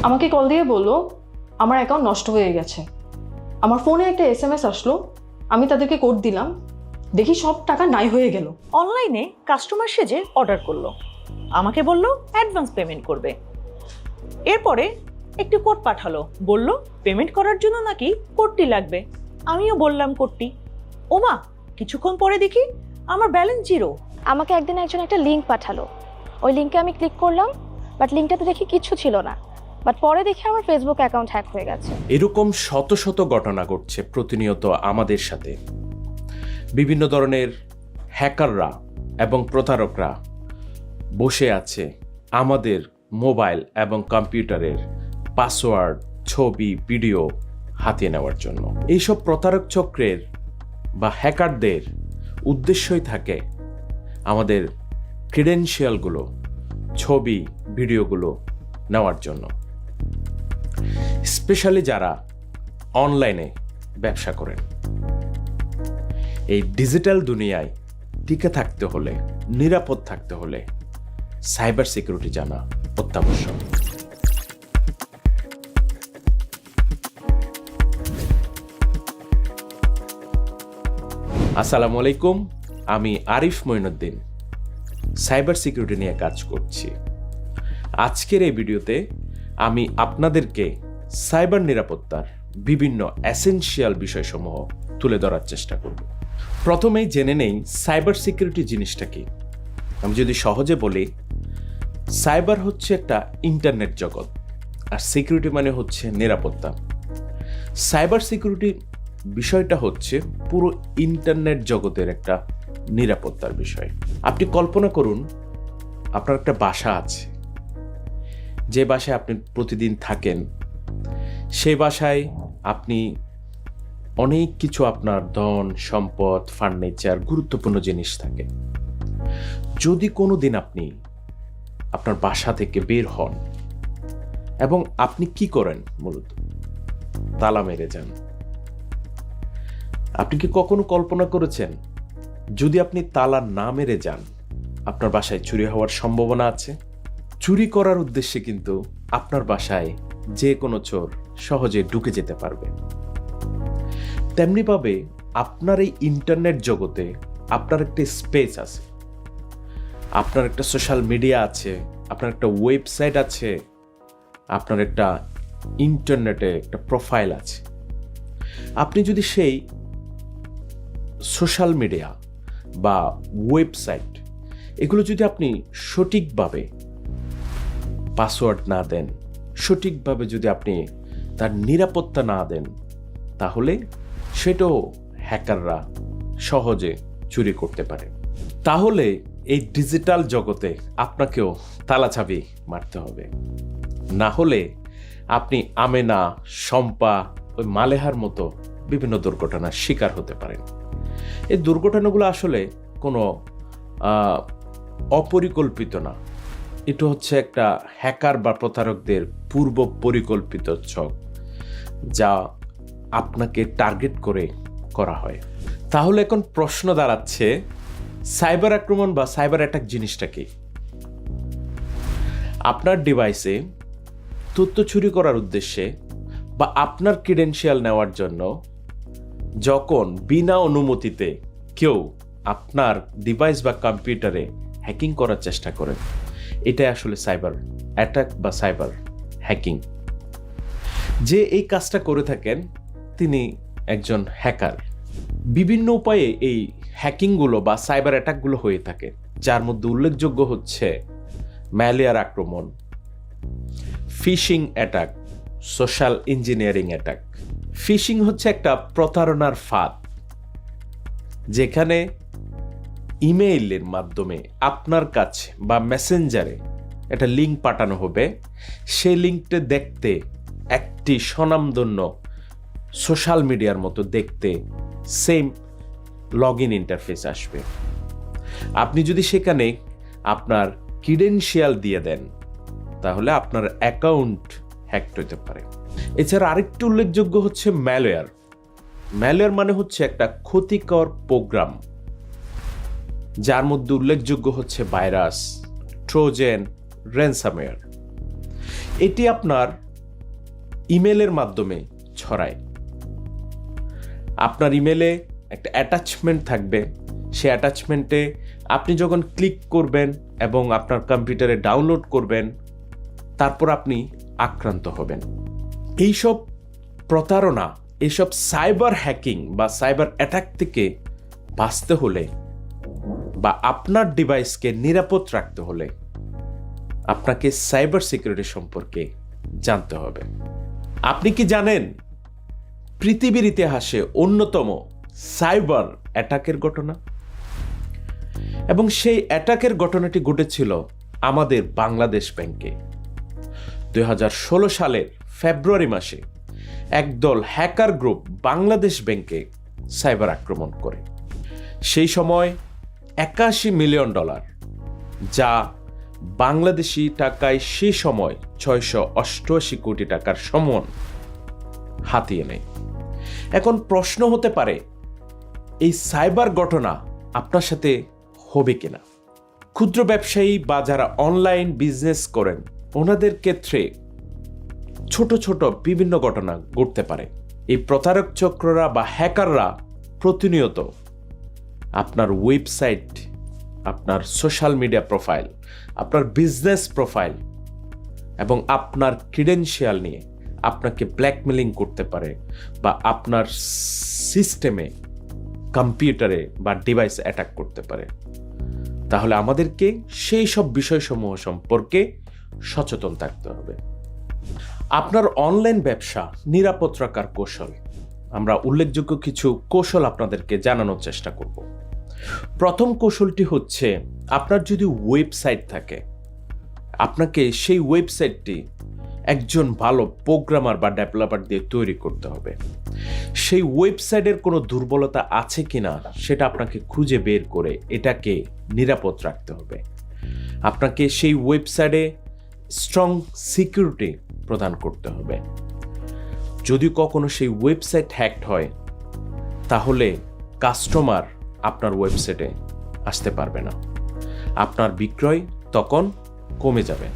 আমাকে কল দিয়ে বললো আমার অ্যাকাউন্ট নষ্ট হয়ে গেছে। আমার ফোনে একটা SMS আসলো, আমি তাদেরকে কোড দিলাম, দেখি সব টাকা নাই হয়ে গেল। অনলাইনে কাস্টমার সেজে অর্ডার করলো, আমাকে বলল অ্যাডভান্স পেমেন্ট করবে। এরপরে একটি কোড পাঠালো, বলল পেমেন্ট করার জন্য নাকি কোডটি লাগবে। আমিও বললাম কোডটি। ওমা, কিছুক্ষণ পরে দেখি আমার ব্যালেন্স জিরো। আমাকে একদিন একজন একটা লিঙ্ক পাঠালো, ওই লিঙ্কে আমি ক্লিক করলাম, বাট লিঙ্কটাতে দেখি কিচ্ছু ছিল না। বাট পরে দেখি আমার ফেসবুক অ্যাকাউন্ট হ্যাক হয়ে গেছে। এরকম শত শত ঘটনা ঘটছে প্রতিনিয়ত আমাদের সাথে। বিভিন্ন ধরনের হ্যাকাররা এবং প্রতারকরা বসে আছে আমাদের মোবাইল এবং কম্পিউটারের পাসওয়ার্ড, ছবি, ভিডিও হাতিয়ে নেওয়ার জন্য। এইসব প্রতারক চক্রের বা হ্যাকারদের উদ্দেশ্যই থাকে আমাদের ক্রেডেনশিয়ালগুলো, ছবি, ভিডিওগুলো নেওয়ার জন্য। স্পেশালি যারা অনলাইনে ব্যবসা করেন। এই ডিজিটাল দুনিয়ায় টিকে থাকতে হলে, নিরাপদ থাকতে হলে সাইবার সিকিউরিটি জানা অত্যাবশ্যক। আসসালামু আলাইকুম, আমি আরিফ মঈনুদ্দিন, সাইবার সিকিউরিটি নিয়ে কাজ করছি। আজকের এই ভিডিওতে আমি আপনাদেরকে সাইবার নিরাপত্তার বিভিন্ন এসেনশিয়াল বিষয়সমূহ তুলে ধরার চেষ্টা করব। প্রথমেই জেনে নেই সাইবার সিকিউরিটি জিনিসটা কি। আমি যদি সহজে বলি, সাইবার হচ্ছে একটা ইন্টারনেট জগৎ, আর সিকিউরিটি মানে হচ্ছে নিরাপত্তা। সাইবার সিকিউরিটি বিষয়টা হচ্ছে পুরো ইন্টারনেট জগতের একটা নিরাপত্তার বিষয়। আপনি কল্পনা করুন, আপনার একটা বাসা আছে, যে বাসায় আপনি প্রতিদিন থাকেন। সেই বাসায় আপনি অনেক কিছু, আপনার ধন সম্পদ, ফার্নিচার, গুরুত্বপূর্ণ জিনিস থাকে। যদি কোনো দিন আপনি আপনার বাসা থেকে বের হন এবং আপনি কি করেন, মূলত তালা মেরে যান। আপনি কি কখনো কল্পনা করেছেন যদি আপনি তালা না মেরে যান, আপনার বাসায় চুরি হওয়ার সম্ভাবনা আছে? চুরি করার উদ্দেশ্যে কিন্তু আপনার বাসায় যে কোনো চোর সহজে ঢুকে যেতে পারবে। তেমনিভাবে আপনার এই ইন্টারনেট জগতে আপনার একটা স্পেস আছে, আপনার একটা সোশ্যাল মিডিয়া আছে, আপনার একটা ওয়েবসাইট আছে, আপনার একটা ইন্টারনেটে একটা প্রোফাইল আছে। আপনি যদি সেই সোশ্যাল মিডিয়া বা ওয়েবসাইট এগুলো যদি আপনি সঠিকভাবে পাসওয়ার্ড না দেন, সঠিকভাবে যদি আপনি তার নিরাপত্তা না দেন, তাহলে সেটাও হ্যাকাররা সহজে চুরি করতে পারে। তাহলে এই ডিজিটাল জগতে আপনাকেও তালাচাবি মারতে হবে, না হলে আপনি আমেনা, শম্পা, ওই মালেহার মতো বিভিন্ন দুর্ঘটনার শিকার হতে পারেন। এই দুর্ঘটনাগুলো আসলে কোনো অপরিকল্পিত না, এটা হচ্ছে একটা হ্যাকার বা প্রতারকদের পূর্ব পরিকল্পিত ছক, যা আপনাকে টার্গেট করে করা হয়। তাহলে এখন প্রশ্ন দাঁড়াচ্ছে, সাইবার আক্রমণ বা সাইবার অ্যাটাক জিনিসটা কি? আপনার ডিভাইসে তথ্য চুরি করার উদ্দেশ্যে বা আপনার ক্রেডেনশিয়াল নেওয়ার জন্য যখন বিনা অনুমতিতে কেউ আপনার ডিভাইস বা কম্পিউটারে হ্যাকিং করার চেষ্টা করে, এটাই আসলে সাইবার অ্যাটাক বা সাইবার হ্যাকিং। যে এই কাজটা করে থাকেন তিনি একজন হ্যাকার। বিভিন্ন উপায়ে এই হ্যাকিংগুলো বা সাইবার অ্যাটাকগুলো হয়ে থাকে, যার মধ্যে উল্লেখযোগ্য হচ্ছে ম্যালওয়্যার আক্রমণ, phishing attack, social engineering attack. Phishing হচ্ছে একটা প্রতারণার ফাঁদ, যেখানে ইমেইলের মাধ্যমে আপনার কাছে বা মেসেঞ্জারে একটা লিঙ্ক পাঠানো হবে। সেই লিঙ্কটা দেখতে একটি স্বনামধন্য সোশ্যাল মিডিয়ার মতো দেখতে সেম লগ ইন ইন্টারফেস আসবে। আপনি যদি সেখানে আপনার ক্রেডেনশিয়াল দিয়ে দেন, তাহলে আপনার অ্যাকাউন্ট হ্যাকড হতে পারে। এছাড়া আরেকটি উল্লেখযোগ্য হচ্ছে ম্যালওয়্যার। ম্যালওয়্যার মানে হচ্ছে একটা ক্ষতিকর প্রোগ্রাম, যার মধ্যে উল্লেখযোগ্য হচ্ছে ভাইরাস, ট্রোজেন, র্যানসামওয়্যার। এটি আপনার ইমেলের মাধ্যমে ছড়ায়। আপনার ইমেলে একটা অ্যাটাচমেন্ট থাকবে, সেই অ্যাটাচমেন্টে আপনি যখন ক্লিক করবেন এবং আপনার কম্পিউটারে ডাউনলোড করবেন, তারপর আপনি আক্রান্ত হবেন। এইসব প্রতারণা, এইসব সাইবার হ্যাকিং বা সাইবার অ্যাটাক থেকে বাঁচতে হলে বা আপনার ডিভাইসকে নিরাপদ রাখতে হলে আপনাকে সাইবার সিকিউরিটি সম্পর্কে জানতে হবে। আপনি কি জানেন পৃথিবীর ইতিহাসে অন্যতম সাইবার অ্যাটাকের ঘটনা? এবং সেই অ্যাটাকের ঘটনাটি ঘটেছিল আমাদের বাংলাদেশ ব্যাংকে 2016 সালের ফেব্রুয়ারি মাসে একদল হ্যাকার গ্রুপ বাংলাদেশ ব্যাংকে সাইবার আক্রমণ করে। সেই সময় $81 মিলিয়ন, যা বাংলাদেশি টাকায় সেই সময় 688 কোটি টাকার সমান হাতিয়ে নেয়। এখন প্রশ্ন হতে পারে, এই সাইবার ঘটনা আপনার সাথে হবে কিনা? ক্ষুদ্র ব্যবসায়ী বা যারা অনলাইন বিজনেস করেন ওনাদের ক্ষেত্রে ছোট ছোট বিভিন্ন ঘটনা ঘটতে পারে। এই প্রতারক চক্ররা বা হ্যাকাররা প্রতিনিয়ত আপনার ওয়েবসাইট, আপনার সোশ্যাল মিডিয়া প্রোফাইল, আপনার বিজনেস প্রোফাইল এবং আপনার ক্রিডেনশিয়াল নিয়ে আপনাকে ব্ল্যাকমেলিং করতে পারে বা আপনার সিস্টেমে, কম্পিউটারে বা ডিভাইসে অ্যাটাক করতে পারে। তাহলে আমাদেরকে সেই সব বিষয়সমূহ সম্পর্কে সচেতন থাকতে হবে। আপনার অনলাইন ব্যবসা নিরাপদ রাখার কৌশল, আমরা উল্লেখযোগ্য কিছু কৌশল আপনাদেরকে জানানোর চেষ্টা করব। প্রথম কৌশলটি হচ্ছে, আপনার যদি ওয়েবসাইট থাকে, আপনাকে সেই ওয়েবসাইটটি একজন ভালো প্রোগ্রামার বা ডেভেলপার দিয়ে তৈরি করতে হবে। সেই ওয়েবসাইটের কোনো দুর্বলতা আছে কিনা সেটা আপনাকে খুঁজে বের করে এটাকে নিরাপদ রাখতে হবে। আপনাকে সেই ওয়েবসাইটে স্ট্রং সিকিউরিটি প্রদান করতে হবে। যদি কখনো সেই ওয়েবসাইট হ্যাকড হয়, তাহলে কাস্টমার আপনার ওয়েবসাইটে আসতে পারবে না, আপনার বিক্রয় তখন কমে যাবে।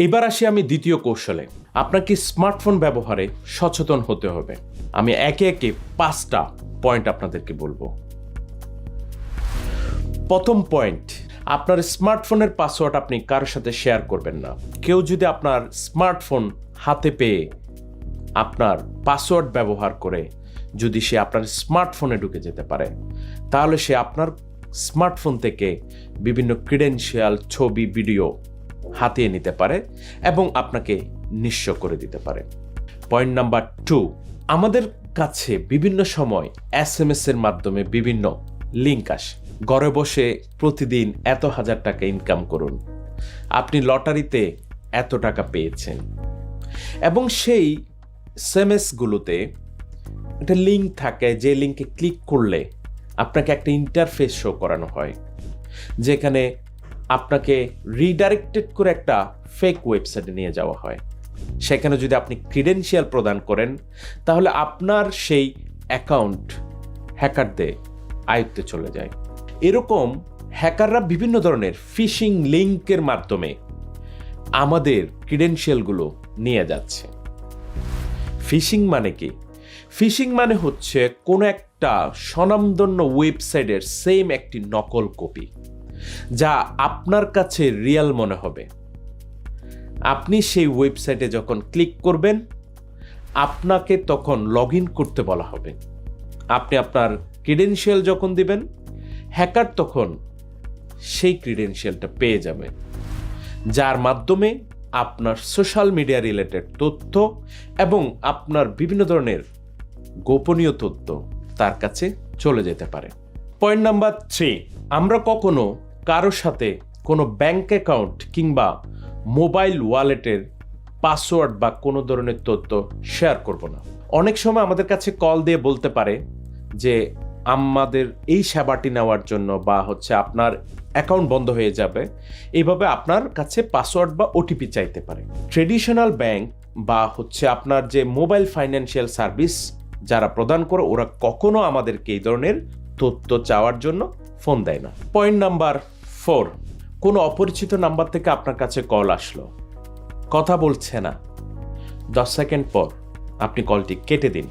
এবার আসি আমি দ্বিতীয় কৌশলে। আপনাকে স্মার্টফোন ব্যবহারে সচেতন হতে হবে। আমি একে একে 5টা পয়েন্ট আপনাদেরকে বলবো। প্রথম পয়েন্ট, আপনার স্মার্টফোনের পাসওয়ার্ড আপনি কারোর সাথে শেয়ার করবেন না। কেউ যদি আপনার স্মার্টফোন হাতে পেয়ে আপনার পাসওয়ার্ড ব্যবহার করে যদি সে আপনার স্মার্টফোনে ঢুকে যেতে পারে, তাহলে সে আপনার স্মার্টফোন থেকে বিভিন্ন ক্রিডেনশিয়াল, ছবি, ভিডিও হাতিয়ে নিতে পারে এবং আপনাকে নিঃস্ব করে দিতে পারে। পয়েন্ট নাম্বার 2, আমাদের কাছে বিভিন্ন সময় SMS এর মাধ্যমে বিভিন্ন লিঙ্ক আসে। ঘরে বসে প্রতিদিন এত হাজার টাকা ইনকাম করুন, আপনি লটারিতে এত টাকা পেয়েছেন, এবং সেই SMS গুলোতে একটা লিঙ্ক থাকে, যে লিঙ্কে ক্লিক করলে আপনাকে একটা ইন্টারফেস শো করানো হয়, যেখানে আপনাকে রিডাইরেক্টেড করে একটা ফেক ওয়েবসাইটে নিয়ে যাওয়া হয়। সেখানে যদি আপনি ক্রিডেনশিয়াল প্রদান করেন, তাহলে আপনার সেই অ্যাকাউন্ট হ্যাকারদের আয়ত্তে চলে যায়। এরকম হ্যাকাররা বিভিন্ন ধরনের ফিশিং লিঙ্কের মাধ্যমে আমাদের ক্রিডেনশিয়ালগুলো নিয়ে যাচ্ছে। ফিশিং মানে কি? ফিশিং মানে হচ্ছে কোনো একটা স্বনামধন্য ওয়েবসাইটের সেম একটি নকল কপি, যা আপনার কাছে রিয়েল মনে হবে। আপনি সেই ওয়েবসাইটে যখন ক্লিক করবেন, আপনাকে তখন লগ ইন করতে বলা হবে। আপনি আপনার ক্রিডেনশিয়াল যখন দিবেন, হ্যাকার তখন সেই ক্রিডেনশিয়ালটা পেয়ে যাবে, যার মাধ্যমে আপনার সোশ্যাল মিডিয়া রিলেটেড তথ্য এবং আপনার বিভিন্ন ধরনের গোপনীয় তথ্য তার কাছে চলে যেতে পারে। পয়েন্ট নাম্বার 3, আমরা কখনো কারোর সাথে কোনো ব্যাংক অ্যাকাউন্ট কিংবা মোবাইল ওয়ালেটের পাসওয়ার্ড বা কোনো ধরনের তথ্য শেয়ার করব না। অনেক সময় আমাদের কাছে কল দিয়ে বলতে পারে যে আমাদের এই সেবাটি নেওয়ার জন্য বা আপনার অ্যাকাউন্ট বন্ধ হয়ে যাবে, এইভাবে আপনার কাছে পাসওয়ার্ড বা ওটিপি চাইতে পারে। ট্রেডিশনাল ব্যাংক বা আপনার যে মোবাইল ফাইন্যান্সিয়াল সার্ভিস যারা প্রদান করে, ওরা কখনো আমাদেরকে এই ধরনের তথ্য চাওয়ার জন্য ফোন দেয় না। পয়েন্ট নাম্বার 4, কোনো অপরিচিত নাম্বার থেকে আপনার কাছে কল আসলো, কথা বলছে না, 10 সেকেন্ড পর আপনি কলটি কেটে দিন।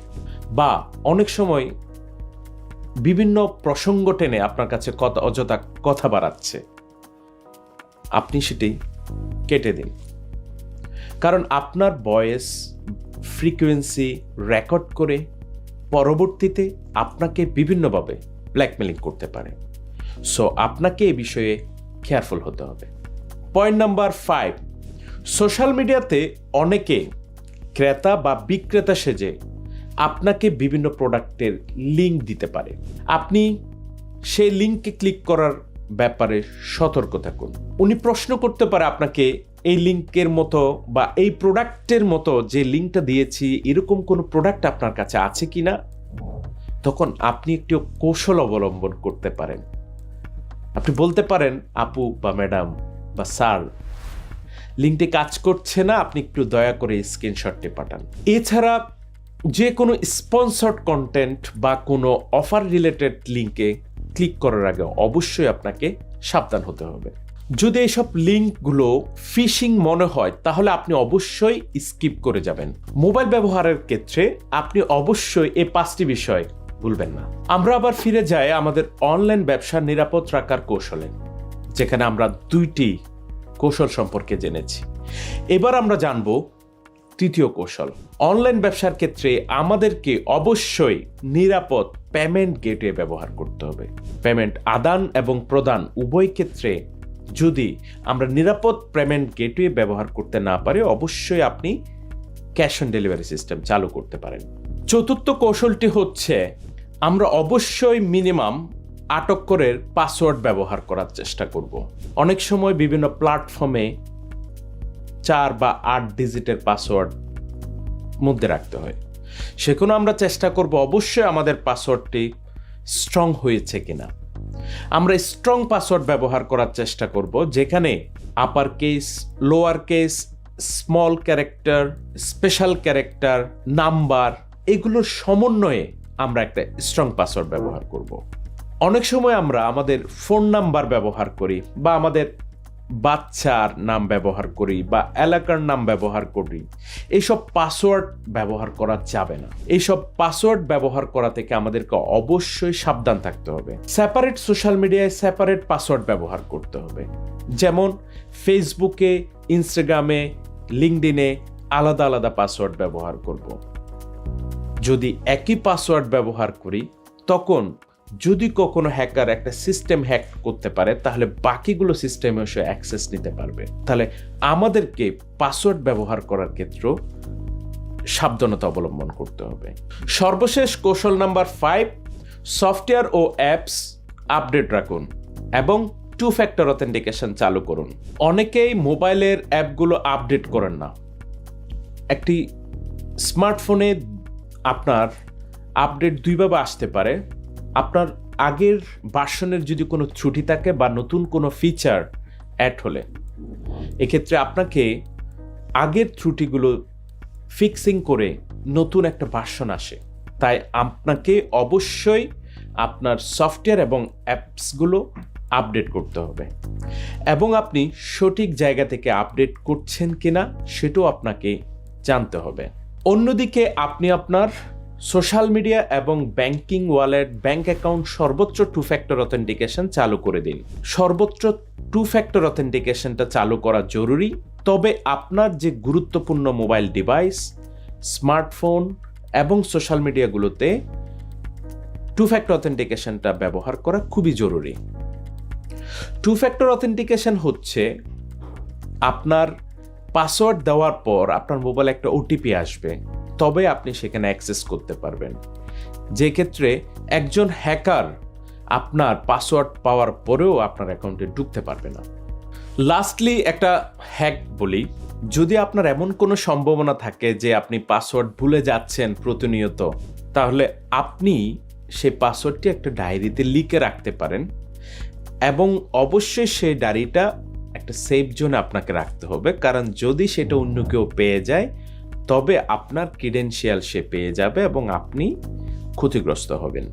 বা অনেক সময় বিভিন্ন প্রসঙ্গ টেনে আপনার কাছে অযথা কথা বাড়াচ্ছে, আপনি সেটি কেটে দিন। কারণ আপনার ভয়েস ফ্রিকোয়েন্সি রেকর্ড করে পরবর্তীতে আপনাকে বিভিন্নভাবে ব্ল্যাকমেলিং করতে পারে। সো আপনাকে এই বিষয়ে কেয়ারফুল হতে হবে। পয়েন্ট নাম্বার 5, সোশ্যাল মিডিয়াতে অনেকে ক্রেতা বা বিক্রেতা সেজে আপনাকে বিভিন্ন প্রোডাক্টের লিঙ্ক দিতে পারে। আপনি সেই লিঙ্কে ক্লিক করার ব্যাপারে সতর্ক থাকুন। উনি প্রশ্ন করতে পারে আপনাকে, এই লিঙ্কের মতো বা এই প্রোডাক্টের মতো যে লিঙ্কটা দিয়েছি এরকম কোনো প্রোডাক্ট আপনার কাছে আছে কিনা। তখন আপনি একটু কৌশল অবলম্বন করতে পারেন। আপনি বলতে পারেন, আপু বা ম্যাডাম বা স্যার, লিঙ্কটি কাজ করছে না, আপনি একটু দয়া করে স্ক্রিনশটটি পাঠান। এছাড়া যে কোনো স্পন্সর্ড কন্টেন্ট বা কোনো অফার রিলেটেড লিঙ্কে ক্লিক করার আগে অবশ্যই আপনাকে সাবধান হতে হবে। যদি এইসব লিঙ্কগুলো ফিশিং মনে হয় তাহলে আপনি অবশ্যই স্কিপ করে যাবেন। মোবাইল ব্যবহারের ক্ষেত্রে আপনি অবশ্যই এই 5টি বিষয় ভুলবেন না। আমরা আবার ফিরে যাই আমাদের অনলাইন ব্যবসা নিরাপদ রাখার কৌশলে, যেখানে আমরা 2টি কৌশল সম্পর্কে জেনেছি। এবার আমরা জানব 3য় কৌশল। অনলাইন ব্যবসার ক্ষেত্রে আমাদেরকে অবশ্যই নিরাপদ পেমেন্ট গেটওয়ে ব্যবহার করতে হবে। পেমেন্ট আদান এবং প্রদান উভয় ক্ষেত্রে যদি আমরা নিরাপদ পেমেন্ট গেটওয়ে ব্যবহার করতে না পারি, অবশ্যই আপনি ক্যাশ অন ডেলিভারি সিস্টেম চালু করতে পারেন। 4র্থ কৌশলটি হচ্ছে, আমরা অবশ্যই মিনিমাম 8 অক্ষরের পাসওয়ার্ড ব্যবহার করার চেষ্টা করব। অনেক সময় বিভিন্ন প্ল্যাটফর্মে 4 বা 8 ডিজিটের পাসওয়ার্ড মধ্যে রাখতে হয়। সেখানে আমরা চেষ্টা করব অবশ্যই আমাদের পাসওয়ার্ডটি স্ট্রং হয়েছে কিনা। আমরা স্ট্রং পাসওয়ার্ড ব্যবহার করার চেষ্টা করব, যেখানে upper case, lower case, small character, special character, number, এগুলোর সমন্বয়ে আমরা একটা স্ট্রং পাসওয়ার্ড ব্যবহার করব। অনেক সময় আমরা আমাদের ফোন নাম্বার ব্যবহার করি বা আমাদের বাচ্চার নাম ব্যবহার করি বা এলাকার নাম ব্যবহার করি। এইসব পাসওয়ার্ড ব্যবহার করা যাবে না। এইসব পাসওয়ার্ড ব্যবহার করা থেকে আমাদেরকে অবশ্যই সাবধান থাকতে হবে। সেপারেট সোশ্যাল মিডিয়ায় সেপারেট পাসওয়ার্ড ব্যবহার করতে হবে। যেমন ফেসবুকে, ইনস্টাগ্রামে, লিঙ্কডইনে আলাদা আলাদা পাসওয়ার্ড ব্যবহার করব। যদি একই পাসওয়ার্ড ব্যবহার করি, তখন যদি কখনো হ্যাকার একটা সিস্টেম হ্যাক করতে পারে, তাহলে বাকিগুলো সিস্টেমে এসে অ্যাক্সেস নিতে পারবে। তাহলে আমাদেরকে পাসওয়ার্ড ব্যবহার করার ক্ষেত্রে সাবধানতা অবলম্বন করতে হবে। সর্বশেষ কৌশল নাম্বার 5, সফটওয়্যার ও অ্যাপস আপডেট রাখুন এবং 2 ফ্যাক্টর অথেন্টিকেশন চালু করুন। অনেকেই মোবাইলের অ্যাপগুলো আপডেট করেন না। একটি স্মার্টফোনে আপনার আপডেট 2 ভাবে আসতে পারে। আপনার আগের ভার্সনের যদি কোনো ত্রুটি থাকে বা নতুন কোনো ফিচার অ্যাড হলে, এক্ষেত্রে আপনাকে আগের ত্রুটিগুলো ফিক্সিং করে নতুন একটা ভার্সন আসে। তাই আপনাকে অবশ্যই আপনার সফটওয়্যার এবং অ্যাপসগুলো আপডেট করতে হবে এবং আপনি সঠিক জায়গা থেকে আপডেট করছেন কিনা সেটাও আপনাকে জানতে হবে। অন্যদিকে আপনি আপনার সোশ্যাল মিডিয়া এবং ব্যাংকিং ওয়ালেট, ব্যাংক অ্যাকাউন্ট সর্বোচ্চ 2 ফ্যাক্টর অথেন্টিকেশন চালু করে দিন। সর্বোচ্চ 2 ফ্যাক্টর অথেন্টিকেশনটা চালু করা জরুরি। তবে আপনার যে গুরুত্বপূর্ণ মোবাইল ডিভাইস, স্মার্টফোন এবং সোশ্যাল মিডিয়াগুলোতে 2 ফ্যাক্টর অথেন্টিকেশনটা ব্যবহার করা খুবই জরুরি। 2 ফ্যাক্টর অথেন্টিকেশন হচ্ছে আপনার পাসওয়ার্ড দেওয়ার পর আপনার মোবাইলে একটা ওটিপি আসবে, তবে আপনি সেখানে অ্যাক্সেস করতে পারবেন। যে ক্ষেত্রে একজন হ্যাকার আপনার পাসওয়ার্ড পাওয়ার পরেও আপনার অ্যাকাউন্টে ঢুকতে পারবে না। লাস্টলি একটা হ্যাক বলি, যদি আপনার এমন কোনো সম্ভাবনা থাকে যে আপনি পাসওয়ার্ড ভুলে যাচ্ছেন প্রতিনিয়ত, তাহলে আপনি সেই পাসওয়ার্ডটি একটা ডায়েরিতে লিখে রাখতে পারেন এবং অবশ্যই সেই ডায়েরিটা একটা সেফ জোনে আপনাকে রাখতে হবে। কারণ যদি সেটা অন্য কেউ পেয়ে যায়, তবে আপনার ক্রিডেনশিয়াল সে পেয়ে যাবে এবং আপনি ক্ষতিগ্রস্ত হবেন।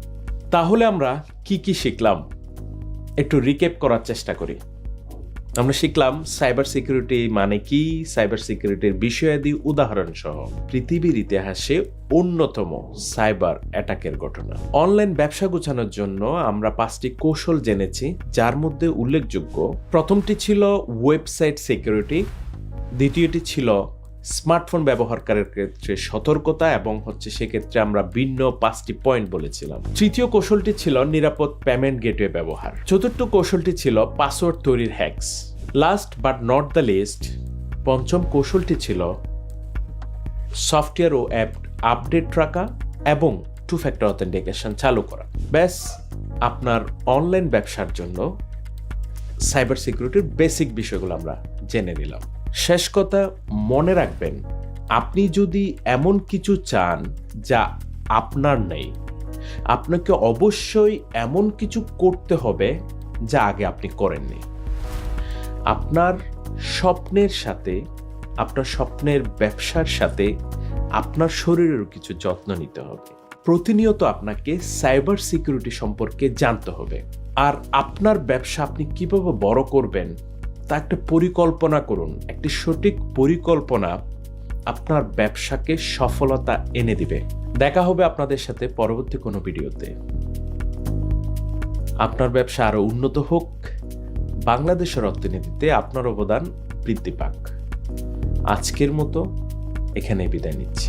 তাহলে আমরা কি কি শিখলাম একটু রিক্যাপ করার চেষ্টা করি। আমরা শিখলাম সাইবার সিকিউরিটি মানে কি, সাইবার সিকিউরিটির বিষয়াদি উদাহরণ সহ পৃথিবীর ইতিহাসে অন্যতম সাইবার অ্যাটাকের ঘটনা। অনলাইন ব্যবসা গোছানোর জন্য আমরা 5টি কৌশল জেনেছি, যার মধ্যে উল্লেখযোগ্য প্রথমটি ছিল ওয়েবসাইট সিকিউরিটি, দ্বিতীয়টি ছিল স্মার্টফোন ব্যবহারকারীর ক্ষেত্রে সতর্কতা এবং সেক্ষেত্রে আমরা ভিন্ন 5টি পয়েন্ট বলেছিলাম। তৃতীয় কৌশলটি ছিল নিরাপদ পেমেন্ট গেটওয়ে ব্যবহার। চতুর্থ কৌশলটি ছিল পাসওয়ার্ড তৈরির hacks. Last but not the least, পঞ্চম কৌশলটি ছিল সফটওয়্যার ও অ্যাপ আপডেট রাখা এবং 2 ফ্যাক্টর অথেন্টিকেশন চালু করা। ব্যাস, আপনার অনলাইন ব্যবসার জন্য সাইবার সিকিউরিটির বেসিক বিষয়গুলো আমরা জেনে নিলাম। শেষ কথা, মনে রাখবেন, আপনি যদি এমন কিছু চান যা আপনার নেই, আপনাকে অবশ্যই এমন কিছু করতে হবে যা আগে আপনি করেননি। আপনার স্বপ্নের সাথে, আপনার স্বপ্নের ব্যবসার সাথে আপনার শরীরেরও কিছু যত্ন নিতে হবে। প্রতিনিয়ত আপনাকে সাইবার সিকিউরিটি সম্পর্কে জানতে হবে। আর আপনার ব্যবসা আপনি কিভাবে বড় করবেন তা একটা পরিকল্পনা করুন। একটি সঠিক পরিকল্পনা আপনার ব্যবসাকে সফলতা এনে দিবে। দেখা হবে আপনাদের সাথে পরবর্তী কোনো ভিডিওতে। আপনার ব্যবসা আরো উন্নত হোক, বাংলাদেশের অর্থনীতিতে আপনার অবদান বৃদ্ধি পাক। আজকের মতো এখানে বিদায় নিচ্ছি।